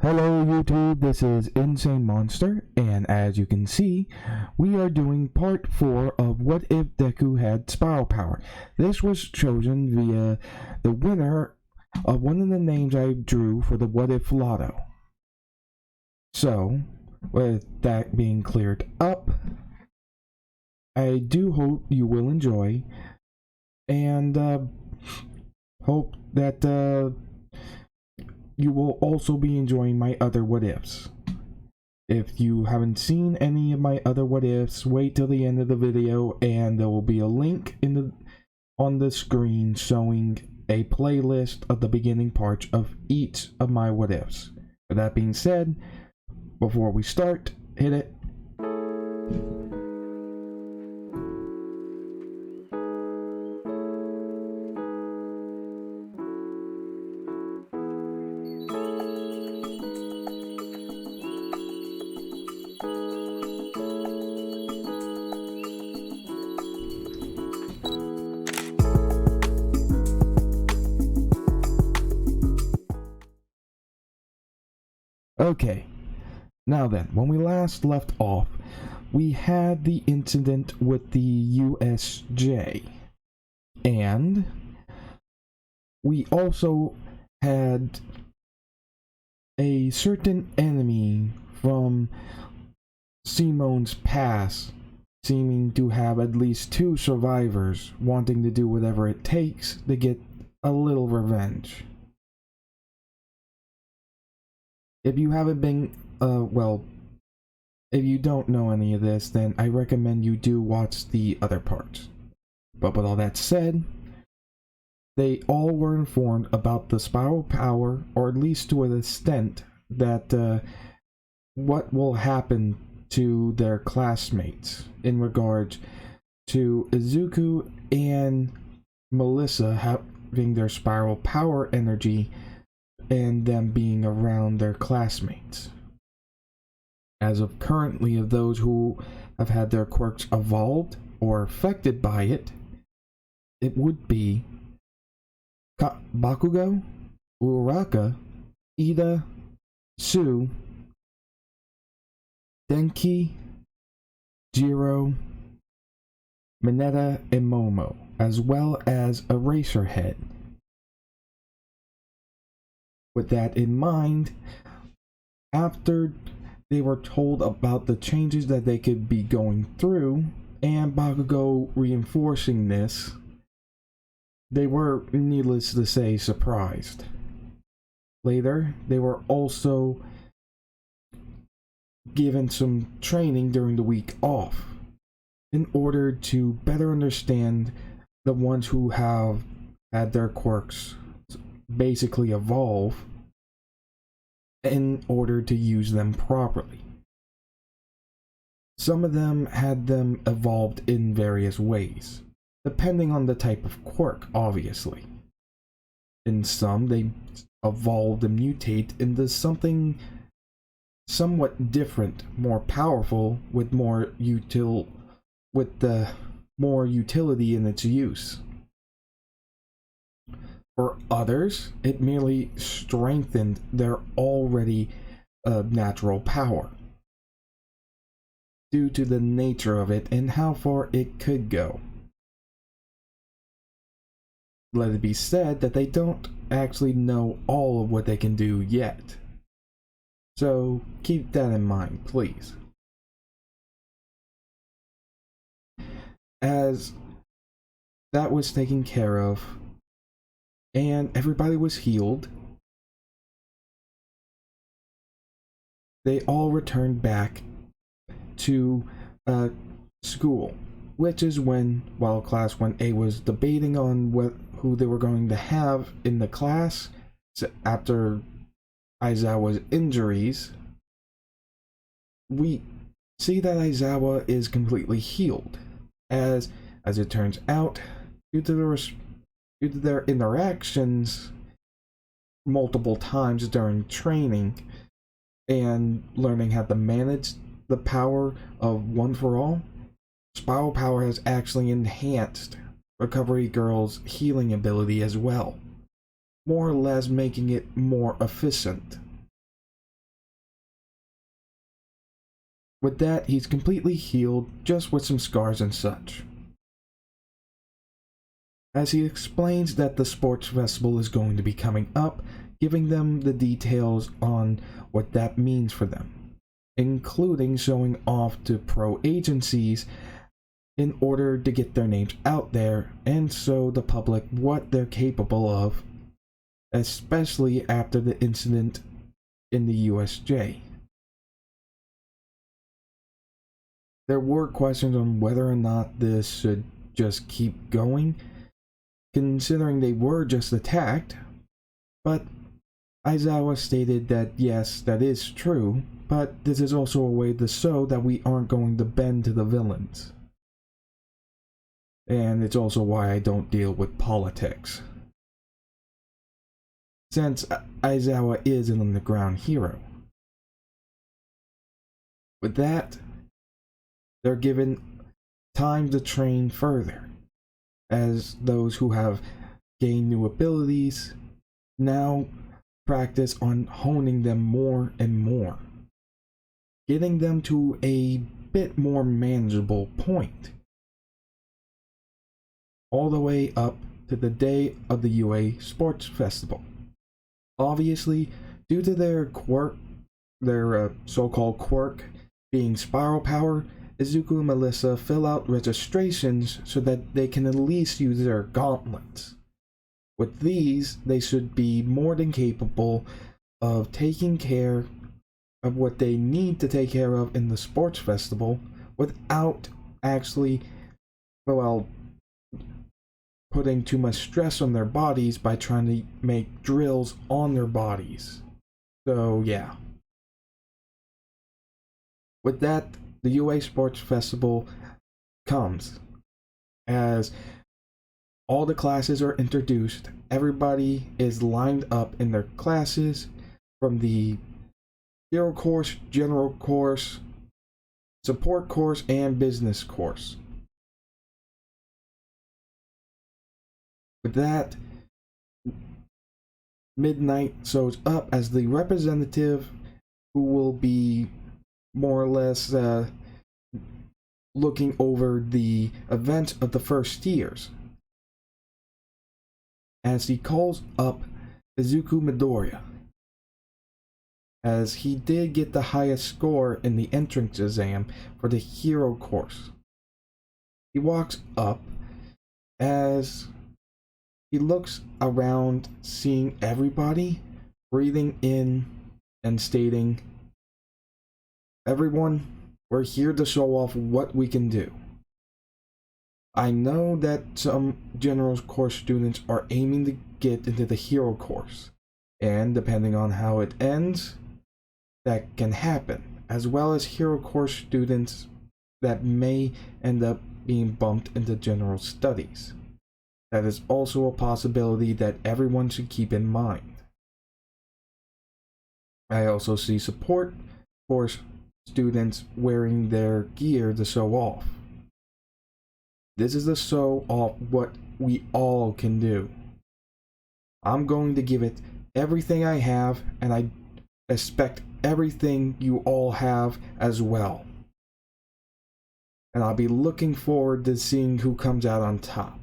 Hello YouTube, this is Insane Monster, and as you can see, we are doing part 4 of What If Deku Had Spiral Power. This was chosen via the winner of one of the names I drew for the What If Lotto. So, with that being cleared up, I do hope you will enjoy, and hope that you will also be enjoying my other what ifs. If you haven't seen any of my other what ifs, wait till the end of the video and there will be a link on the screen showing a playlist of the beginning parts of each of my what ifs. With that being said, before we start, hit it. Okay, now then, when we last left off, we had the incident with the USJ, and we also had a certain enemy from Simone's past seeming to have at least 2 survivors wanting to do whatever it takes to get a little revenge. If you haven't been, if you don't know any of this, then I recommend you do watch the other parts. But with all that said, they all were informed about the spiral power, or at least to an extent, that what will happen to their classmates in regards to Izuku and Melissa having their spiral power energy and them being around their classmates. As of currently, of those who have had their quirks evolved or affected by it, it would be Bakugo, Uraraka, Ida, Sue, Denki, Jiro, Mineta, and Momo, as well as Eraserhead. With that in mind, after they were told about the changes that they could be going through, and Bakugo reinforcing this, they were, needless to say, surprised. Later, they were also given some training during the week off in order to better understand the ones who have had their quirks basically evolve in order to use them properly. Some of them had them evolved in various ways, depending on the type of quirk, obviously. In some, they evolved and mutate into something somewhat different, more powerful, with more utility in its use. For others, it merely strengthened their already natural power, due to the nature of it and how far it could go. Let it be said that they don't actually know all of what they can do yet. So keep that in mind, please. As that was taken care of, and everybody was healed, they all returned back to school, which is when, while class 1A was debating on who they were going to have in the class after Aizawa's injuries, we see that Aizawa is completely healed, as it turns out, due to their interactions multiple times during training and learning how to manage the power of One for All, spiral power has actually enhanced Recovery Girl's healing ability as well, more or less making it more efficient. With that, he's completely healed, just with some scars and such. As he explains that the sports festival is going to be coming up, giving them the details on what that means for them, including showing off to pro agencies in order to get their names out there and show the public what they're capable of, especially after the incident in the USJ. There were questions on whether or not this should just keep going, considering they were just attacked, but Aizawa stated that yes, that is true, but this is also a way to show that we aren't going to bend to the villains. And it's also why I don't deal with politics, since Aizawa is an underground hero. With that, they're given time to train further, as those who have gained new abilities now practice on honing them more and more, getting them to a bit more manageable point, all the way up to the day of the UA Sports Festival. Obviously, due to their quirk, their so-called quirk being spiral power, Izuku and Melissa fill out registrations so that they can at least use their gauntlets. With these, they should be more than capable of taking care of what they need to take care of in the sports festival without actually, well, putting too much stress on their bodies by trying to make drills on their bodies. So yeah. With that, the UA Sports Festival comes as all the classes are introduced. Everybody is lined up in their classes, from the hero course, general course, support course, and business course. With that, Midnight shows up as the representative who will be more or less looking over the events of the first years, as he calls up Izuku Midoriya, as he did get the highest score in the entrance exam for the hero course. He walks up as he looks around, seeing everybody, breathing in and stating, "Everyone, we're here to show off what we can do. I know that some general course students are aiming to get into the hero course, and depending on how it ends, that can happen, as well as hero course students that may end up being bumped into general studies. That is also a possibility that everyone should keep in mind. I also see support course students wearing their gear to show off. This is to show off what we all can do. I'm going to give it everything I have, and I expect everything you all have as well. And I'll be looking forward to seeing who comes out on top.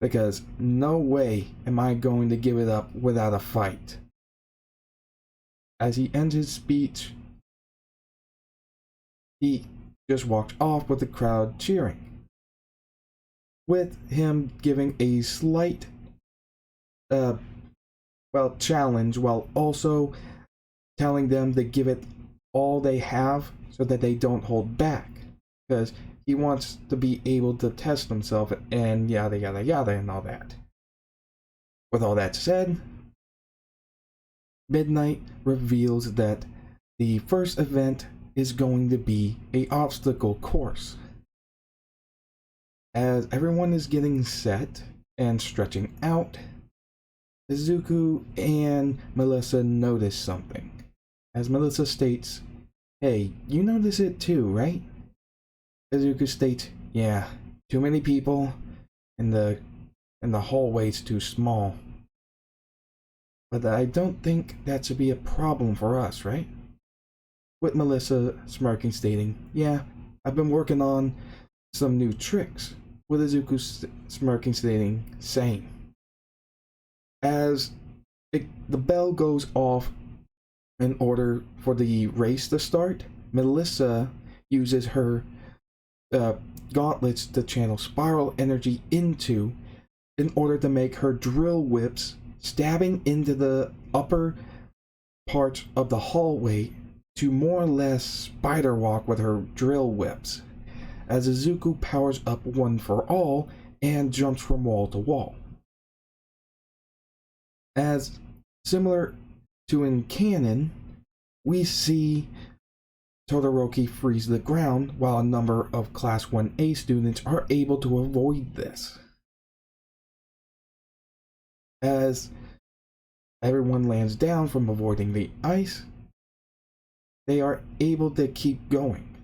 Because no way am I going to give it up without a fight." As he ends his speech, he just walks off with the crowd cheering, with him giving a slight challenge, while also telling them to give it all they have so that they don't hold back, because he wants to be able to test himself and yada yada yada and all that. With all that said, Midnight reveals that the first event is going to be an obstacle course. As everyone is getting set and stretching out, Izuku and Melissa notice something. As Melissa states, "Hey, you notice it too, right?" Izuku states, "Yeah, too many people, and the hallway's too small. But I don't think that should be a problem for us, right?" with Melissa smirking, stating, "Yeah, I've been working on some new tricks," with Izuku smirking, stating, "Same." As the bell goes off in order for the race to start, Melissa uses her gauntlets to channel spiral energy in order to make her drill whips, stabbing into the upper part of the hallway to more or less spider walk with her drill whips, as Izuku powers up one for all and jumps from wall to wall. As similar to in canon, we see Todoroki freeze the ground, while a number of Class 1A students are able to avoid this. As everyone lands down from avoiding the ice, they are able to keep going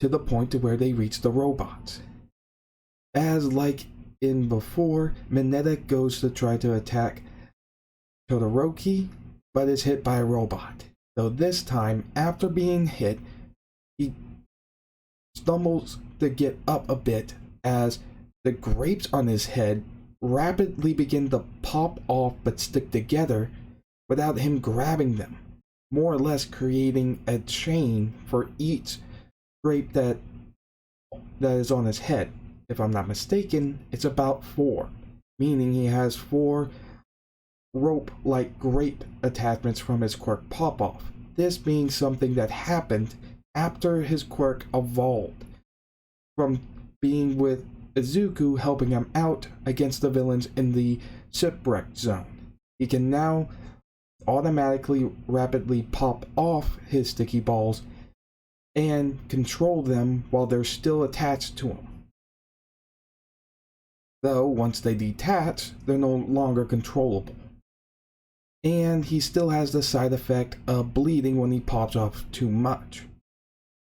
to the point to where they reach the robots. As like in before, Mineta goes to try to attack Todoroki, but is hit by a robot. Though this time, after being hit, he stumbles to get up a bit as the grapes on his head rapidly begin to pop off but stick together without him grabbing them, more or less creating a chain for each grape that is on his head. If I'm not mistaken, it's about 4, meaning he has 4 rope-like grape attachments from his quirk pop-off. This being something that happened after his quirk evolved from being with Izuku helping him out against the villains in the shipwreck zone. He can now automatically rapidly pop off his sticky balls and control them while they're still attached to him. Though once they detach, they're no longer controllable. And he still has the side effect of bleeding when he pops off too much.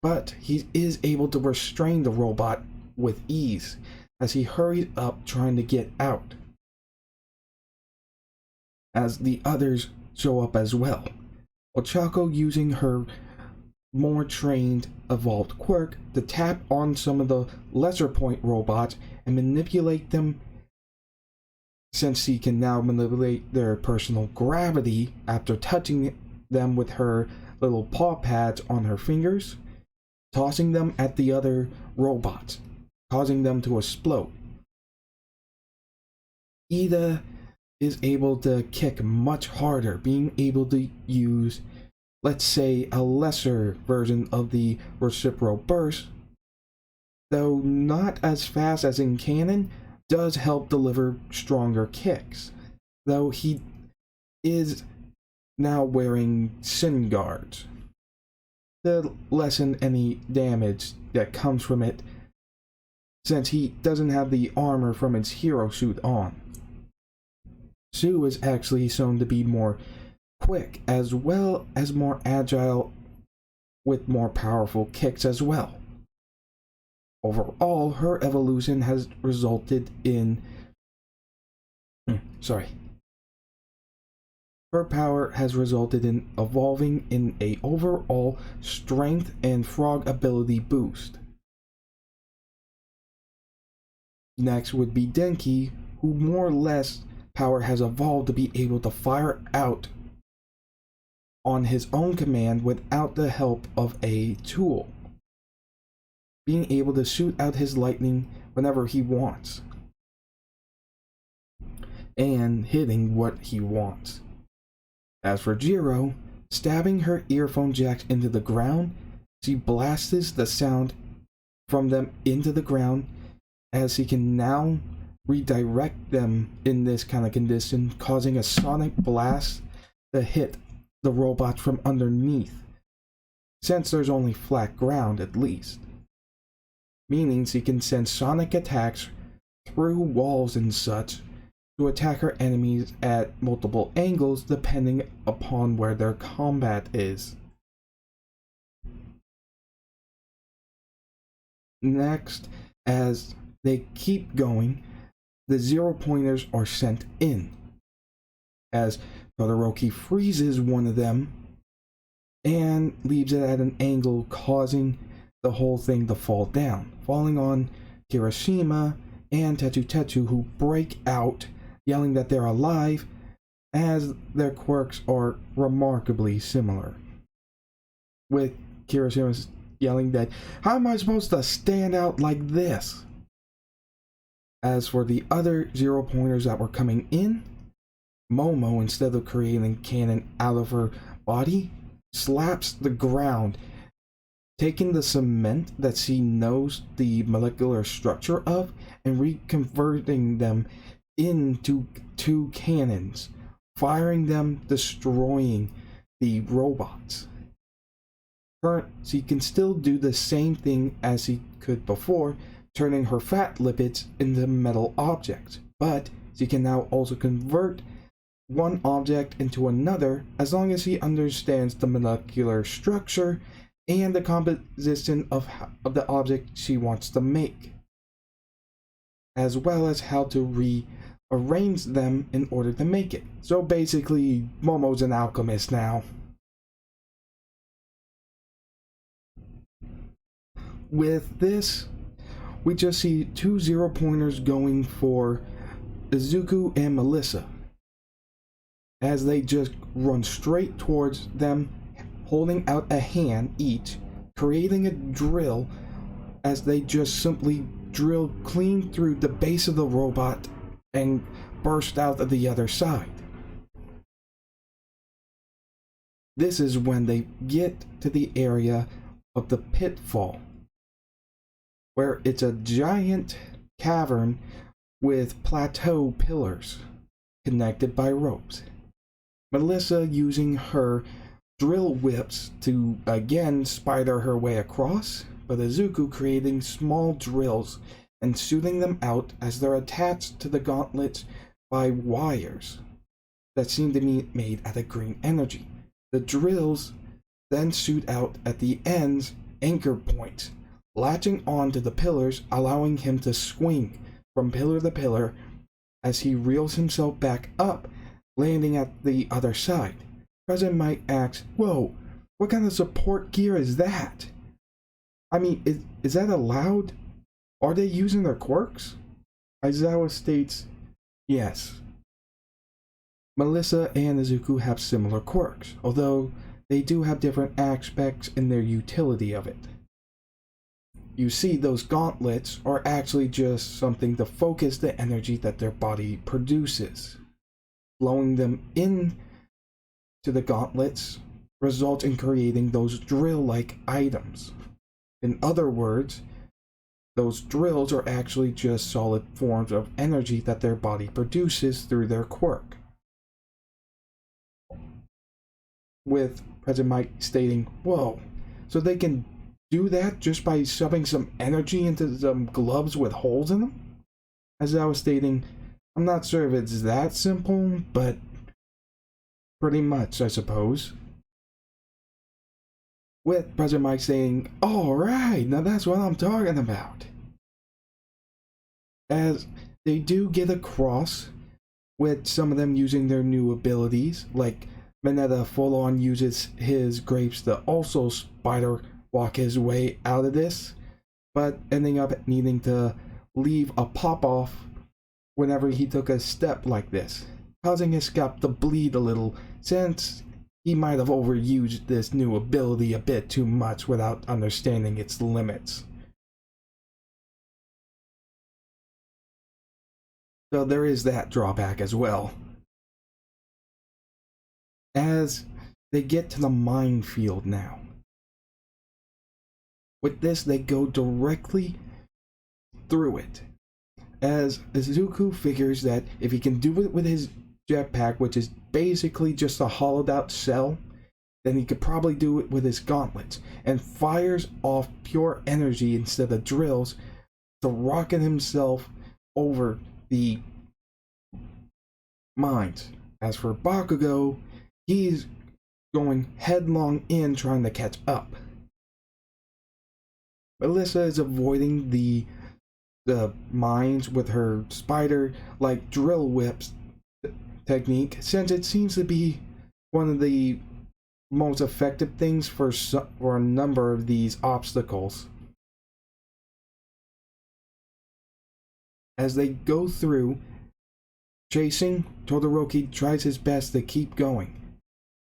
But he is able to restrain the robot with ease as he hurries up trying to get out, as the others show up as well. Ochako using her more trained evolved quirk to tap on some of the lesser point robots and manipulate them, since she can now manipulate their personal gravity after touching them with her little paw pads on her fingers, tossing them at the other robots, causing them to explode. Ida is able to kick much harder, being able to use, let's say, a lesser version of the reciprocal burst, though not as fast as in canon, does help deliver stronger kicks, though he is now wearing sin guards to lessen any damage that comes from it, since he doesn't have the armor from his hero suit on. Sue is actually shown to be more quick as well as more agile with more powerful kicks as well. Overall, her evolution has resulted in her power has resulted in evolving in a overall strength and frog ability boost. Next would be Denki, who more or less power has evolved to be able to fire out on his own command without the help of a tool, being able to shoot out his lightning whenever he wants and hitting what he wants. As for Jiro, stabbing her earphone jacks into the ground, she blasts the sound from them into the ground, as he can now redirect them in this kind of condition, causing a sonic blast to hit the robot from underneath, since there's only flat ground at least, meaning she can send sonic attacks through walls and such to attack her enemies at multiple angles depending upon where their combat is. Next, as they keep going, the 0-pointers are sent in, as Todoroki freezes one of them and leaves it at an angle, causing the whole thing to fall down, falling on Kirishima and Tetu, who break out, yelling that they're alive, as their quirks are remarkably similar. With Kirishima yelling that, "How am I supposed to stand out like this?" As for the other 0-pointers that were coming in, Momo, instead of creating cannon out of her body, slaps the ground, taking the cement that she knows the molecular structure of and reconverting them into 2 cannons, firing them, destroying the robots. She can still do the same thing as she could before, turning her fat lipids into metal objects, but she can now also convert one object into another as long as she understands the molecular structure and the composition of the object she wants to make, as well as how to rearrange them in order to make it. So basically, Momo's an alchemist now. With this, we just see 2 0-pointers going for Izuku and Melissa, as they just run straight towards them, holding out a hand each, creating a drill as they just simply drill clean through the base of the robot and burst out of the other side. This is when they get to the area of the pitfall, where it's a giant cavern with plateau pillars connected by ropes. Melissa using her drill whips to again spider her way across, but Izuku creating small drills and shooting them out as they're attached to the gauntlets by wires that seem to be made out of green energy. The drills then shoot out at the ends anchor points, latching on to the pillars, allowing him to swing from pillar to pillar as he reels himself back up, landing at the other side. President Mike asks, "Whoa, what kind of support gear is that? I mean, is that allowed? Are they using their quirks?" Aizawa states, yes. Melissa and Izuku have similar quirks, although they do have different aspects in their utility of it. You see, those gauntlets are actually just something to focus the energy that their body produces. Blowing them in to the gauntlets results in creating those drill-like items. In other words, those drills are actually just solid forms of energy that their body produces through their quirk. With President Mike stating, "Whoa, so they can do that just by shoving some energy into some gloves with holes in them?" As I was stating, I'm not sure if it's that simple, but pretty much, I suppose. With President Mike saying, "Alright, now that's what I'm talking about." As they do get across, with some of them using their new abilities, like Mineta full-on uses his grapes to also spider walk his way out of this, but ending up needing to leave a pop-off whenever he took a step like this, causing his scalp to bleed a little, since he might have overused this new ability a bit too much without understanding its limits. So there is that drawback as well. As they get to the minefield now. With this, they go directly through it, as Izuku figures that if he can do it with his jetpack, which is basically just a hollowed out shell, then he could probably do it with his gauntlets, and fires off pure energy instead of drills to rocket himself over the mines. As for Bakugo, he's going headlong in trying to catch up. Melissa is avoiding the mines with her spider-like drill whips technique, since it seems to be one of the most effective things for a number of these obstacles. As they go through chasing, Todoroki tries his best to keep going,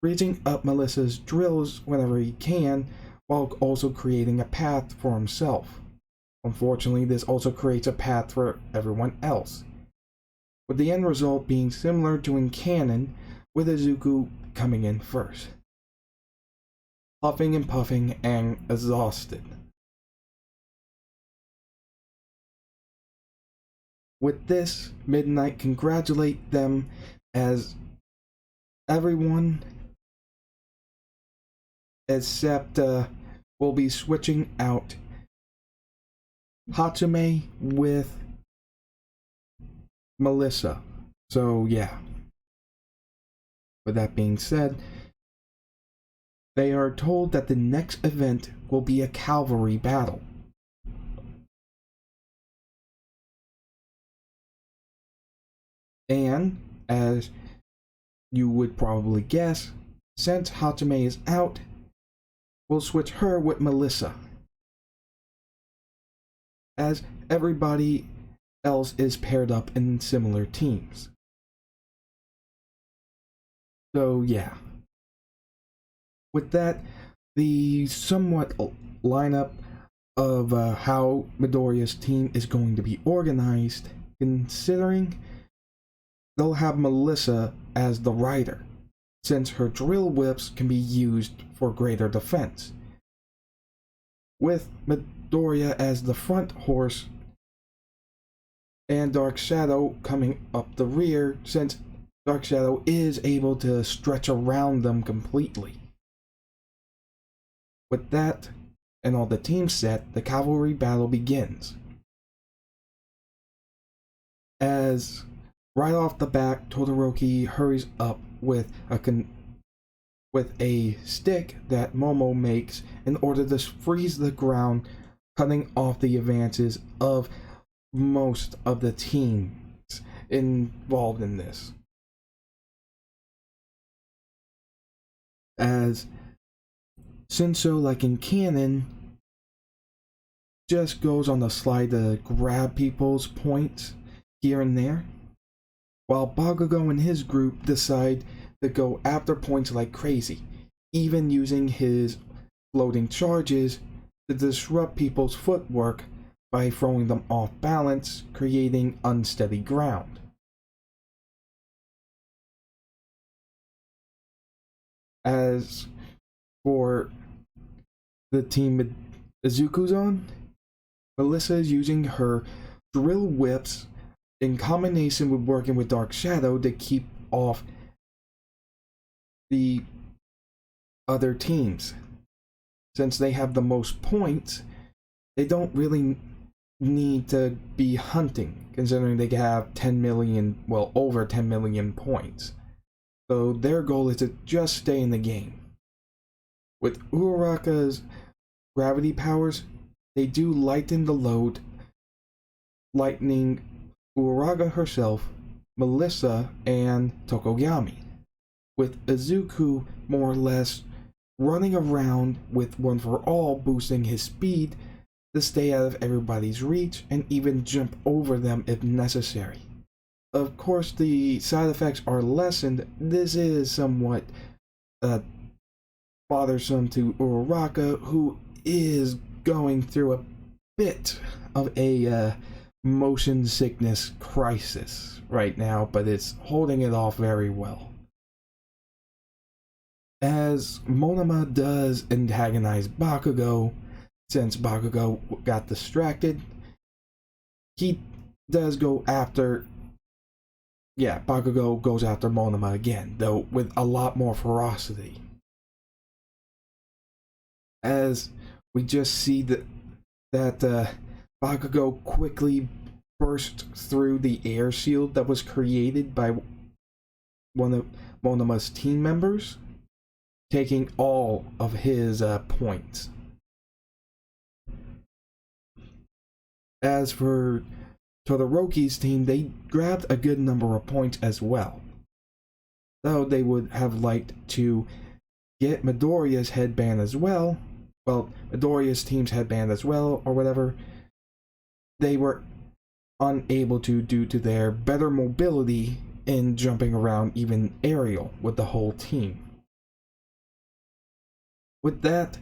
freezing up Melissa's drills whenever he can, while also creating a path for himself. Unfortunately, this also creates a path for everyone else, with the end result being similar to in canon, with Izuku coming in first, puffing and puffing and exhausted. With this, Midnight congratulate them as everyone except will be switching out Hatsume with Melissa. So yeah. With that being said, they are told that the next event will be a cavalry battle. And, as you would probably guess, since Hatsume is out, we'll switch her with Melissa, as everybody else is paired up in similar teams. So yeah. With that, the somewhat lineup of how Midoriya's team is going to be organized, considering they'll have Melissa as the rider, since her drill whips can be used for greater defense, with Midoriya as the front horse and Dark Shadow coming up the rear, since Dark Shadow is able to stretch around them completely. With that and all the teams set, the cavalry battle begins. As right off the bat, Todoroki hurries up with a stick that Momo makes in order to freeze the ground, cutting off the advances of most of the teams involved in this. As Shinso, like in canon, just goes on the slide to grab people's points here and there, while Bakugo and his group decide to go after points like crazy, even using his floating charges to disrupt people's footwork by throwing them off balance, creating unsteady ground. As for the team Izuku's on, Melissa is using her drill whips in combination with working with Dark Shadow to keep off the other teams. Since they have the most points, they don't really need to be hunting, considering they have 10 million, well, over 10 million points. So their goal is to just stay in the game. With Uraraka's gravity powers, they do lighten the load, lightening Uraraka herself, Melissa, and Tokoyami, with Izuku more or less running around with One for All boosting his speed to stay out of everybody's reach and even jump over them if necessary. Of course, the side effects are lessened. This is somewhat bothersome to Uraraka, who is going through a bit of a motion sickness crisis right now, but it's holding it off very well. As Monoma does antagonize Bakugo, since Bakugo got distracted, he does go after, Bakugo goes after Monoma again, though with a lot more ferocity. As we just see that Bakugo quickly burst through the air shield that was created by one of Monoma's team members, taking all of his points. As for Todoroki's team, they grabbed a good number of points as well, though they would have liked to get Midoriya's headband as well, well, Midoriya's team's headband as well, or whatever, they were unable to due to their better mobility in jumping around even aerial with the whole team. With that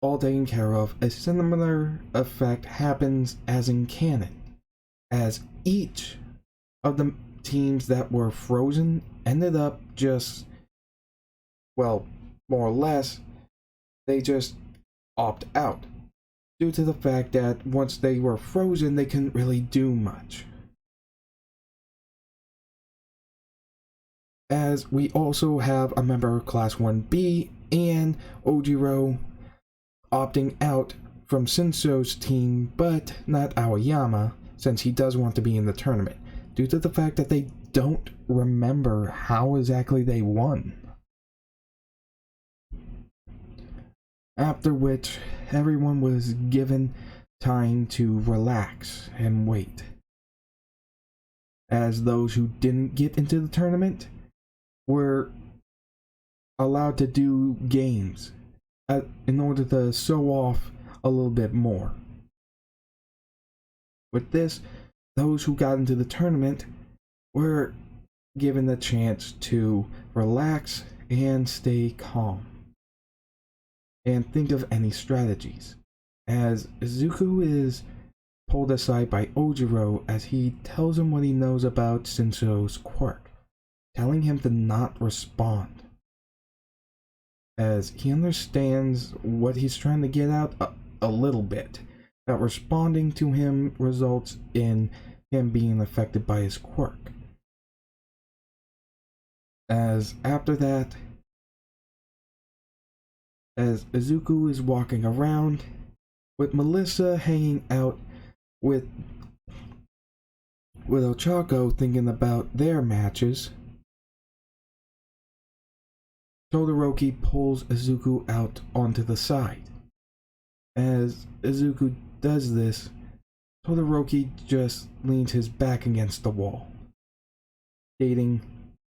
all taken care of, a similar effect happens as in canon, as each of the teams that were frozen ended up just, well, more or less, they just opt out, due to the fact that once they were frozen, they couldn't really do much. As we also have a member of Class 1B and Ojiro opting out from Shinso's team, but not Aoyama, since he does want to be in the tournament, due to the fact that they don't remember how exactly they won. After which, everyone was given time to relax and wait, as those who didn't get into the tournament were allowed to do games in order to show off a little bit more. With this, those who got into the tournament were given the chance to relax and stay calm and think of any strategies, as Izuku is pulled aside by Ojiro as he tells him what he knows about Shinso's quirk, telling him to not respond, as he understands what he's trying to get out a little bit, that responding to him results in him being affected by his quirk. As after that, as Izuku is walking around, with Melissa hanging out with Ochako thinking about their matches, Todoroki pulls Izuku out onto the side. As Izuku does this, Todoroki just leans his back against the wall, stating,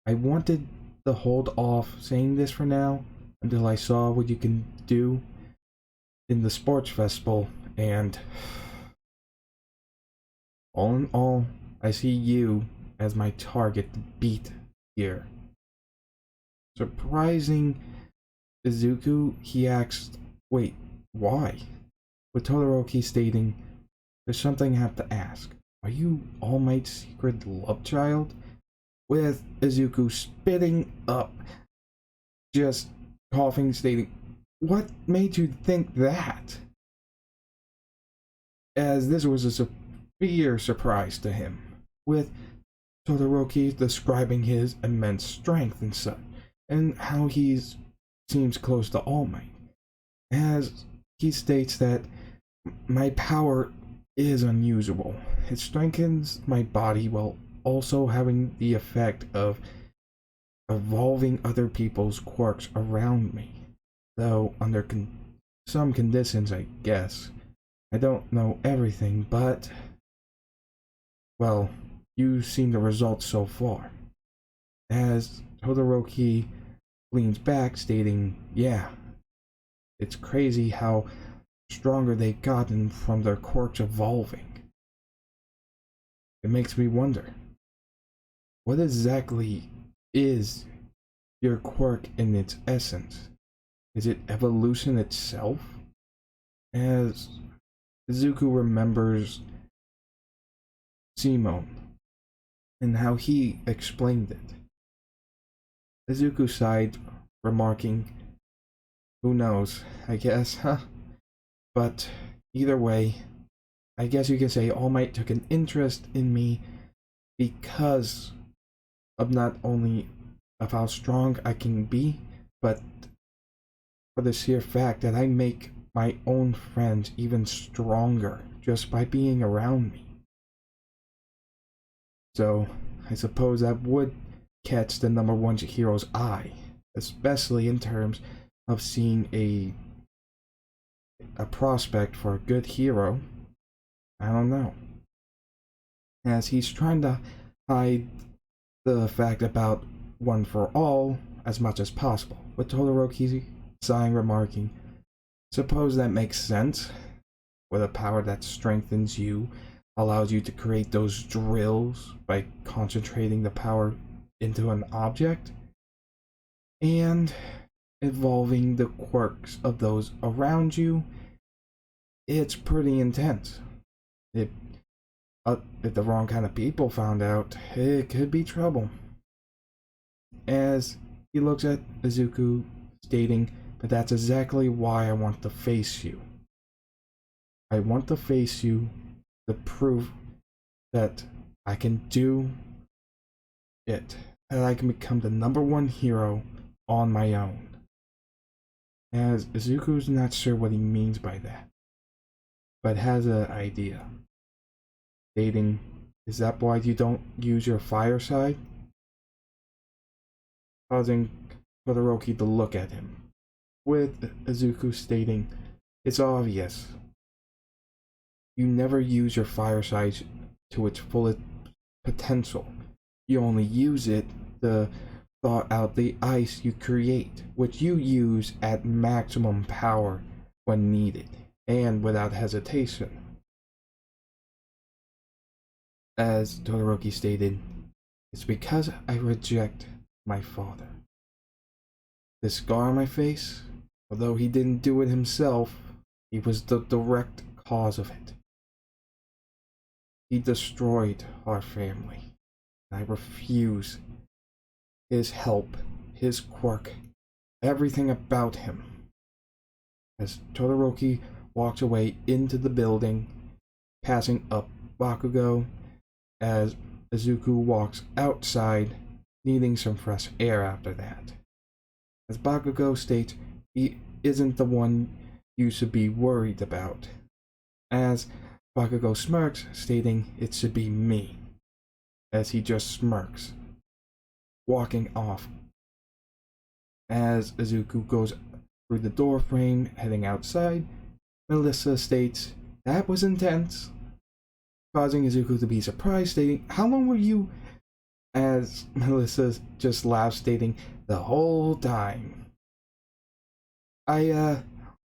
"I wanted to hold off saying this for now until I saw what you can do in the sports festival, and all in all, I see you as my target to beat here." Surprising Izuku, he asked, "Wait, why?" With Todoroki stating, "There's something I have to ask. Are you All Might's secret love child?" With Izuku spitting up, just coughing, stating, "What made you think that?" As this was a severe surprise to him, with Todoroki describing his immense strength and such, and how he seems close to All Might, as he states that my power is unusual. It strengthens my body while also having the effect of evolving other people's quirks around me, though under some conditions, I guess. I don't know everything, but, well, you've seen the results so far." As Todoroki leans back, stating, "Yeah, it's crazy how stronger they've gotten from their quirks evolving. It makes me wonder, what exactly is your quirk in its essence? Is it evolution itself?" As Izuku remembers Simone and how he explained it, Izuku sighed, remarking, "Who knows, I guess, huh? But either way, I guess you can say All Might took an interest in me because of not only of how strong I can be, but for the sheer fact that I make my own friends even stronger just by being around me. So I suppose that would catch the number one hero's eye, especially in terms of seeing a prospect for a good hero. I don't know." As he's trying to hide the fact about One for All as much as possible, with Todoroki sighing, remarking, suppose that makes sense. With a power that strengthens you, allows you to create those drills by concentrating the power into an object, and evolving the quirks of those around you, it's pretty intense. If the wrong kind of people found out, it could be trouble. As he looks at Izuku, stating, but that's exactly why I want to face you. I want to face you to prove that I can do it, that I can become the #1 hero on my own. As Izuku's not sure what he means by that, but has an idea. Stating, is that why you don't use your fire side? Causing Todoroki to look at him, with Izuku stating, it's obvious. You never use your fire side to its fullest potential. You only use it to thaw out the ice you create, which you use at maximum power when needed, and without hesitation. As Todoroki stated, it's because I reject my father. This scar on my face, although he didn't do it himself, he was the direct cause of it. He destroyed our family, and I refuse his help, his quirk, everything about him. As Todoroki walks away into the building, passing up Bakugo, as Izuku walks outside, needing some fresh air after that. As Bakugo states, he isn't the one you should be worried about. As Bakugo smirks, stating it should be me. As he just smirks, walking off. As Izuku goes through the door frame, heading outside, Melissa states, that was intense. Causing Izuku to be surprised, stating, how long were you? As Melissa just laughs, stating, the whole time. I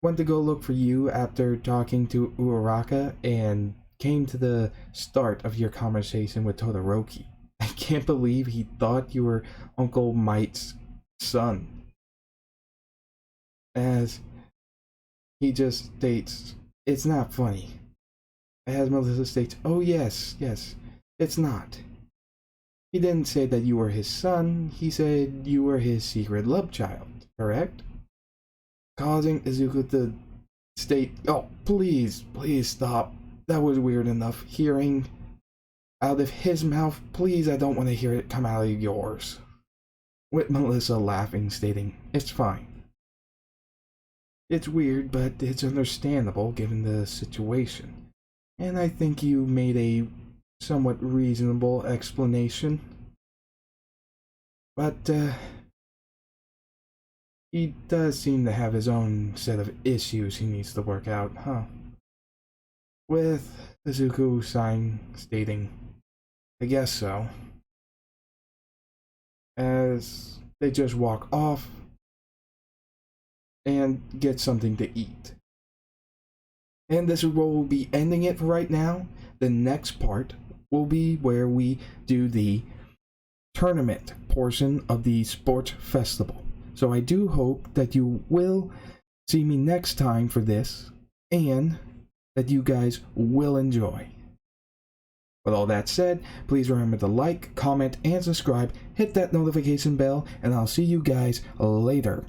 went to go look for you after talking to Uraraka and came to the start of your conversation with Todoroki. I can't believe he thought you were Uncle Might's son. As he just states, it's not funny. As Melissa states, oh yes, it's not. He didn't say that you were his son, he said you were his secret love child, correct? Causing Izuku to state, oh, please stop. That was weird enough. Hearing out of his mouth, please, I don't want to hear it come out of yours. With Melissa laughing, stating, it's fine. It's weird, but it's understandable given the situation. And I think you made a somewhat reasonable explanation. But, he does seem to have his own set of issues he needs to work out, huh? With Izuku sighing, stating, I guess so. As they just walk off and get something to eat. And this is where we'll be ending it for right now. The next part will be where we do the tournament portion of the sports festival. So I do hope that you will see me next time for this, and that you guys will enjoy. With all that said, please remember to like, comment, and subscribe, hit that notification bell, and I'll see you guys later.